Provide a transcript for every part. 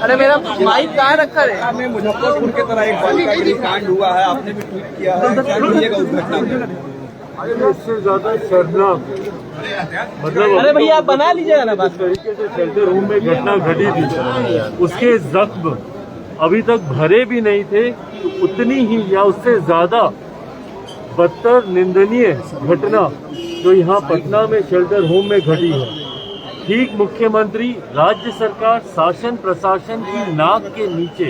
अरे मेरा माइक कहाँ रखा है? में मुजफ्फरपुर के तरह एक बालिका गृह कांड हुआ है, आपने भी ट्वीट किया है, क्या कहिएगा उस घटना में? इससे ज्यादा शर्मनाक मतलब अरे भैया आप बना लीजिएगा ना। जिस तरीके से शेल्टर होम में घटना घटी थी उसके जख्म अभी तक भरे भी नहीं थे, उतनी ही या उससे ज्यादा बदतर निंदनीय घटना जो यहाँ पटना में शेल्टर होम में घटी है। ठीक मुख्यमंत्री, राज्य सरकार, शासन प्रशासन की नाक के नीचे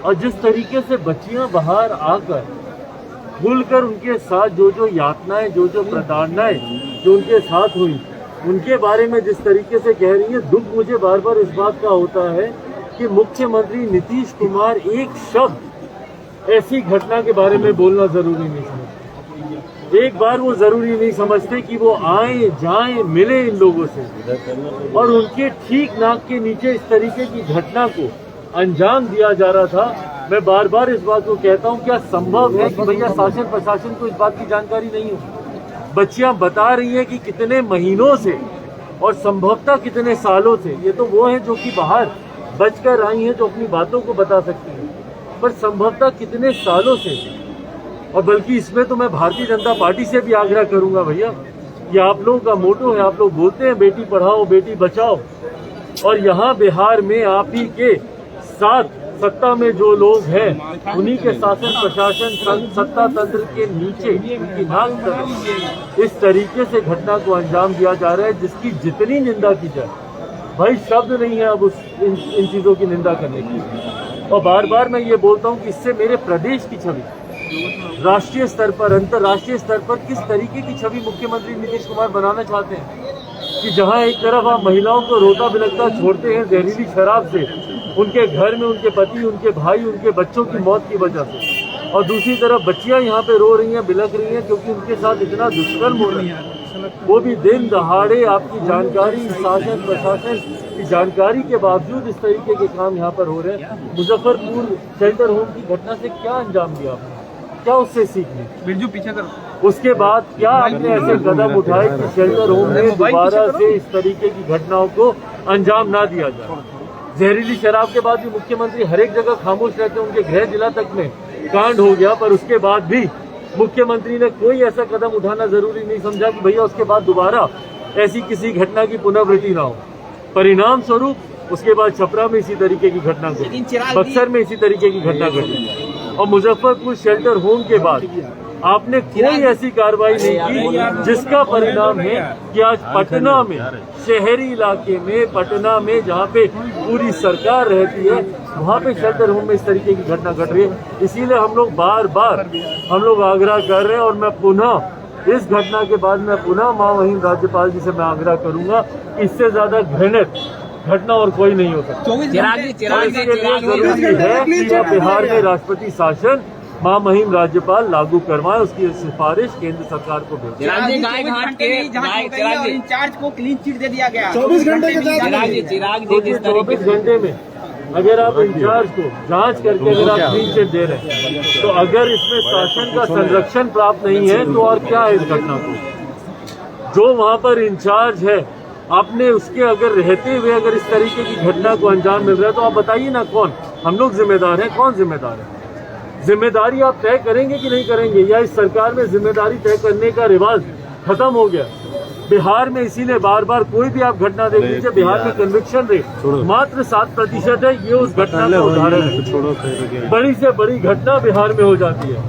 और जिस तरीके से बच्चियां बाहर आकर खुलकर उनके साथ जो यातनाएं, जो प्रताड़नाएं जो उनके साथ हुई उनके बारे में जिस तरीके से कह रही है, दुख मुझे बार बार इस बात का होता है कि मुख्यमंत्री नीतीश कुमार एक शब्द ऐसी घटना के बारे में बोलना जरूरी नहीं समझते। एक बार वो जरूरी नहीं समझते कि वो आए जाएं मिले इन लोगों से और उनके ठीक नाक के नीचे इस तरीके की घटना को अंजाम दिया जा रहा था। मैं बार बार इस बात को कहता हूँ, क्या संभव है कि भैया शासन प्रशासन को इस बात की जानकारी नहीं हो? बच्चियां बता रही हैं कि कितने महीनों से और संभवतः कितने सालों से, ये तो वो हैं जो कि बाहर बचकर आई हैं, जो अपनी बातों को बता सकती हैं, पर संभवतः कितने सालों से। और बल्कि इसमें तो मैं भारतीय जनता पार्टी से भी आग्रह करूंगा, भैया ये आप लोगों का मोटो है, आप लोग बोलते हैं बेटी पढ़ाओ बेटी बचाओ, और यहाँ बिहार में आप ही के साथ सत्ता में जो लोग हैं उन्हीं के शासन प्रशासन सत्ता तंत्र के नीचे उनकी नाक तक इस तरीके से घटना को अंजाम दिया जा रहा है, जिसकी जितनी निंदा की जाए भाई शब्द नहीं है अब इन चीजों की निंदा करने की। और बार बार मैं ये बोलता हूँ कि इससे मेरे प्रदेश की छवि, राष्ट्रीय स्तर पर अंतर्राष्ट्रीय स्तर पर किस तरीके की छवि मुख्यमंत्री नीतीश कुमार बनाना चाहते हैं कि जहाँ एक तरफ आप महिलाओं को रोता बिलखता छोड़ते हैं जहरीली शराब से, उनके घर में उनके पति, उनके भाई, उनके बच्चों की मौत की वजह से, और दूसरी तरफ बच्चियां यहाँ पे रो रही हैं, बिलख रही हैं क्योंकि उनके साथ इतना दुष्कर्म हो रहा है, वो भी दिन दहाड़े आपकी जानकारी, शासन प्रशासन की जानकारी के बावजूद इस तरीके के काम यहाँ पर हो रहे हैं। मुजफ्फरपुर शेल्टर होम की घटना से क्या अंजाम दिया आपने, क्या उससे सीखने, बिरजू पीछे करो, उसके बाद क्या आपने ऐसे कदम उठाए कि शेल्टर होम में दोबारा से इस तरीके की घटनाओं को अंजाम ना दिया जाए? जहरीली शराब के बाद भी मुख्यमंत्री हर एक जगह खामोश रहते हैं, उनके गृह जिला तक में कांड हो गया, पर उसके बाद भी मुख्यमंत्री ने कोई ऐसा कदम उठाना जरूरी नहीं समझा कि भैया उसके बाद दोबारा ऐसी किसी घटना की पुनरावृत्ति ना हो। परिणाम स्वरूप उसके बाद छपरा में इसी तरीके की घटना घटी, बक्सर में इसी तरीके की घटना घटी, और मुजफ्फरपुर शेल्टर होम के बाद आपने कोई ऐसी कार्रवाई नहीं की जिसका परिणाम है कि आज पटना में, शहरी इलाके में, पटना में जहाँ पे पूरी सरकार रहती है, वहाँ पे शेल्टर होम में इस तरीके की घटना घट रही है। इसीलिए हम लोग बार बार आग्रह कर रहे हैं, और मैं पुनः इस घटना के बाद मैं पुनः माननीय राज्यपाल जी से मैं आग्रह करूंगा, इससे ज्यादा घृणित घटना और कोई नहीं हो सकती। जरूरी है कि बिहार में राष्ट्रपति शासन महामहिम राज्यपाल लागू करवाएं, उसकी सिफारिश केंद्र सरकार को भेजें। इंचार्ज को क्लीन चिट दे दिया गया 24 घंटे के 24 घंटे में अगर आप इंचार्ज को जांच करके अगर आप क्लीन चिट दे रहे हैं, तो अगर इसमें शासन का संरक्षण प्राप्त नहीं है तो और क्या है इस घटना को? जो वहाँ पर इंचार्ज है, आपने उसके अगर रहते हुए अगर इस तरीके की घटना को अंजाम मिल रहा है, तो आप बताइए ना कौन, हम लोग जिम्मेदार हैं, कौन जिम्मेदार है? जिम्मेदारी आप तय करेंगे कि नहीं करेंगे, या इस सरकार में जिम्मेदारी तय करने का रिवाज खत्म हो गया? बिहार में इसीलिए बार बार कोई भी आप घटना देख लीजिए, बिहार में कन्विक्शन रेट मात्र 7% है। ये उस घटना का उदाहरण है। बड़ी से बड़ी घटना बिहार में हो जाती है,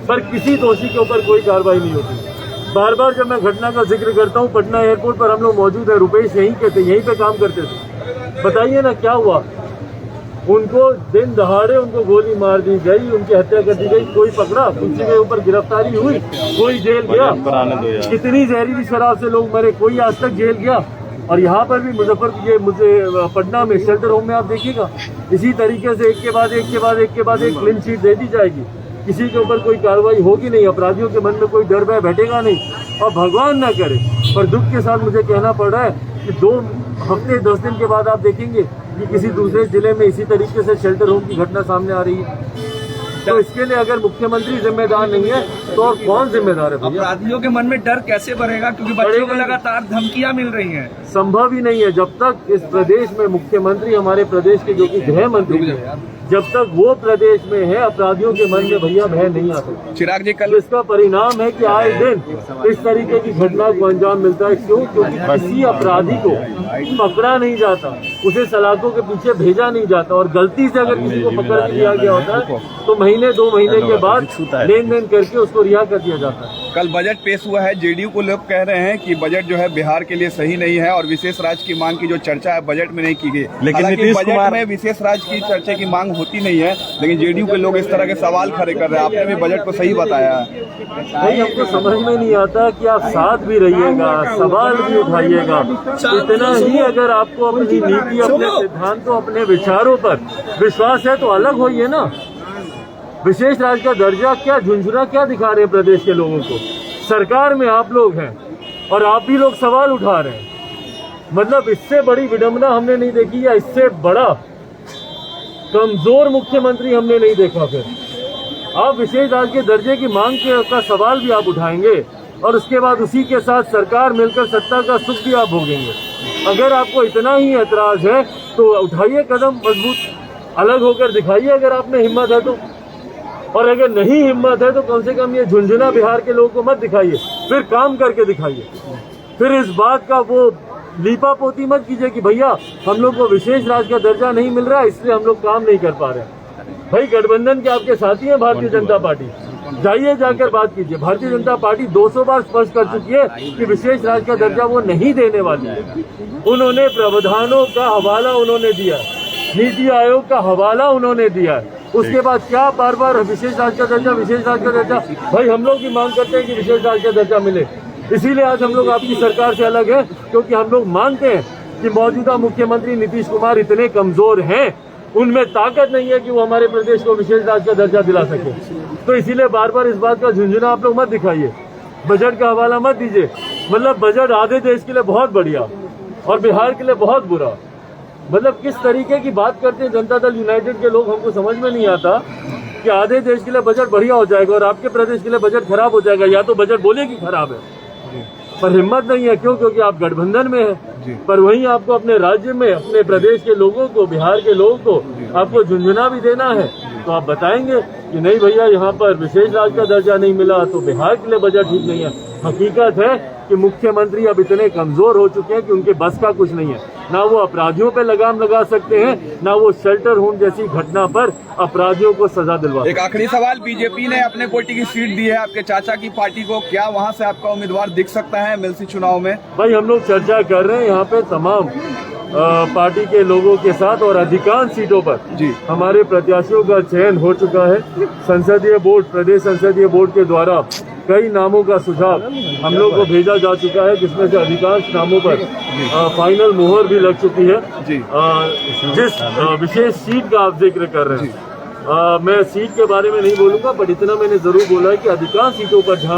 पर किसी दोषी के ऊपर कोई कार्रवाई नहीं होती। बार बार जब मैं घटना का जिक्र करता हूँ, पटना एयरपोर्ट पर हम लोग मौजूद है, रुपेश यहीं के थे, यहीं पे काम करते थे, बताइए ना क्या हुआ? उनको दिन दहाड़े उनको गोली मार दी गई, उनकी हत्या कर दी गई, कोई पकड़ा, किसी के ऊपर गिरफ्तारी हुई, कोई जेल गया? कितनी जहरीली शराब से लोग मरे, कोई आज तक जेल गया? और यहाँ पर भी पटना में शेल्टर होम में आप देखिएगा, इसी तरीके से एक के बाद एक क्लीन चिट दे दी जाएगी, किसी के ऊपर कोई कार्रवाई होगी नहीं, अपराधियों के मन में कोई डर भय बैठेगा नहीं, और भगवान ना करे, पर दुख के साथ मुझे कहना पड़ रहा है कि 2 हफ्ते 10 दिन के बाद आप देखेंगे कि किसी दूसरे जिले में इसी तरीके से शेल्टर होम की घटना सामने आ रही है। तो इसके लिए अगर मुख्यमंत्री जिम्मेदार नहीं है तो और कौन जिम्मेदार है भैया? अपराधियों के मन में डर कैसे बढ़ेगा, क्योंकि बच्चों को लगातार धमकियां मिल रही हैं। संभव ही नहीं है जब तक इस प्रदेश में मुख्यमंत्री हमारे प्रदेश के जो कि गृह मंत्री हैं, जब तक वो प्रदेश में है अपराधियों के मन में भैया भय नहीं आ सकता। चिराग जी, कल इसका परिणाम है कि आए दिन इस तरीके की घटना को अंजाम मिलता है। क्यों? क्योंकि किसी अपराधी को पकड़ा नहीं जाता, उसे सलाखों के पीछे भेजा नहीं जाता, और गलती से अगर किसी को पकड़ लिया गया होता है तो महीने 2 महीने के बाद लेन देन करके उसको रिहा कर दिया जाता है। कल बजट पेश हुआ है, जेडीयू को लोग कह रहे हैं कि बजट जो है बिहार के लिए सही नहीं है और विशेष राज्य की मांग की जो चर्चा है बजट में नहीं की गई। लेकिन बजट में विशेष राज्य की चर्चा की मांग होती नहीं है, लेकिन जेडीयू के लोग इस तरह के सवाल खड़े कर रहे हैं। आपने भी बजट को सही बताया है। नहीं, हमको समझ में नहीं आता कि आप साथ भी रहिएगा, सवाल भी उठाइएगा। इतना ही अगर आपको अपनी नीति, अपने सिद्धांतों, अपने विचारों पर विश्वास है तो अलग होइए ना। विशेष राज्य का दर्जा क्या झुंझुना क्या दिखा रहे हैं प्रदेश के लोगों को? सरकार में आप लोग हैं और आप भी लोग सवाल उठा रहे हैं। मतलब इससे बड़ी विडंबना हमने नहीं देखी, या इससे बड़ा कमजोर मुख्यमंत्री हमने नहीं देखा। फिर आप विशेष राज्य के दर्जे की मांग का सवाल भी आप उठाएंगे और उसके बाद उसी के साथ सरकार मिलकर सत्ता का सुख भी आप भोगेंगे। अगर आपको इतना ही ऐतराज है तो उठाइए कदम मजबूत, अलग होकर दिखाइए अगर आप में हिम्मत है तो। और अगर नहीं हिम्मत है तो कम से कम ये झुंझुना बिहार के लोगों को मत दिखाइए, फिर काम करके दिखाइए। फिर इस बात का वो लीपा पोती मत कीजिए कि भैया हम लोग को विशेष राज्य का दर्जा नहीं मिल रहा इसलिए हम लोग काम नहीं कर पा रहे। भाई गठबंधन के आपके साथी हैं भारतीय जनता पार्टी, जाइए जाकर बात कीजिए। भारतीय जनता पार्टी 200 बार स्पष्ट कर चुकी है कि विशेष राज्य का दर्जा वो नहीं देने वाली है। उन्होंने प्रावधानों का हवाला उन्होंने दिया, नीति आयोग का हवाला उन्होंने दिया है। उसके बाद क्या बार बार विशेष राज्य का दर्जा, विशेष राज्य का दर्जा? भाई हम लोग भी मांग करते हैं कि विशेष राज्य का दर्जा मिले, इसीलिए आज हम लोग आपकी सरकार से अलग है, क्योंकि हम लोग मानते हैं कि मौजूदा मुख्यमंत्री नीतीश कुमार इतने कमजोर हैं, उनमें ताकत नहीं है कि वो हमारे प्रदेश को विशेष राज्य का दर्जा दिला सके। तो इसीलिए बार बार इस बात का झुंझुना आप लोग मत दिखाइए, बजट का हवाला मत दीजिए। मतलब बजट आधे देश के लिए बहुत बढ़िया और बिहार के लिए बहुत बुरा। मतलब किस तरीके की बात करते हैं जनता दल यूनाइटेड के लोग, हमको समझ में नहीं आता कि आधे देश के लिए बजट बढ़िया हो जाएगा और आपके प्रदेश के लिए बजट खराब हो जाएगा। या तो बजट बोले कि खराब है, पर हिम्मत नहीं है। क्यों? क्योंकि आप गठबंधन में हैं। पर वहीं आपको अपने राज्य में, अपने प्रदेश के लोगों को, बिहार के लोगों को आपको झुंझुना भी देना है, तो आप बताएंगे कि नहीं भैया यहाँ पर विशेष राज्य का दर्जा नहीं मिला तो बिहार के लिए बजट ठीक नहीं है। हकीकत है कि मुख्यमंत्री अब इतने कमजोर हो चुके हैं कि उनके बस का कुछ नहीं है। ना वो अपराधियों पे लगाम लगा सकते हैं, ना वो शेल्टर होम जैसी घटना पर अपराधियों को सजा दिलवा। एक आखिरी सवाल, बीजेपी ने अपने कोटी की सीट दी है आपके चाचा की पार्टी को, क्या वहां से आपका उम्मीदवार दिख सकता है एमएलसी चुनाव में? भाई हम लोग चर्चा कर रहे हैं यहाँ पे तमाम पार्टी के लोगों के साथ और अधिकांश सीटों पर जी हमारे प्रत्याशियों का चयन हो चुका है। संसदीय बोर्ड, प्रदेश संसदीय बोर्ड के द्वारा कई नामों का सुझाव हम लोग को भेजा जा चुका है, जिसमें से अधिकांश नामों पर फाइनल मुहर भी लग चुकी है। जिस विशेष सीट का आप जिक्र कर रहे हैं, मैं सीट के बारे में नहीं बोलूंगा, बट इतना मैंने जरूर बोला है कि अधिकांश सीटों पर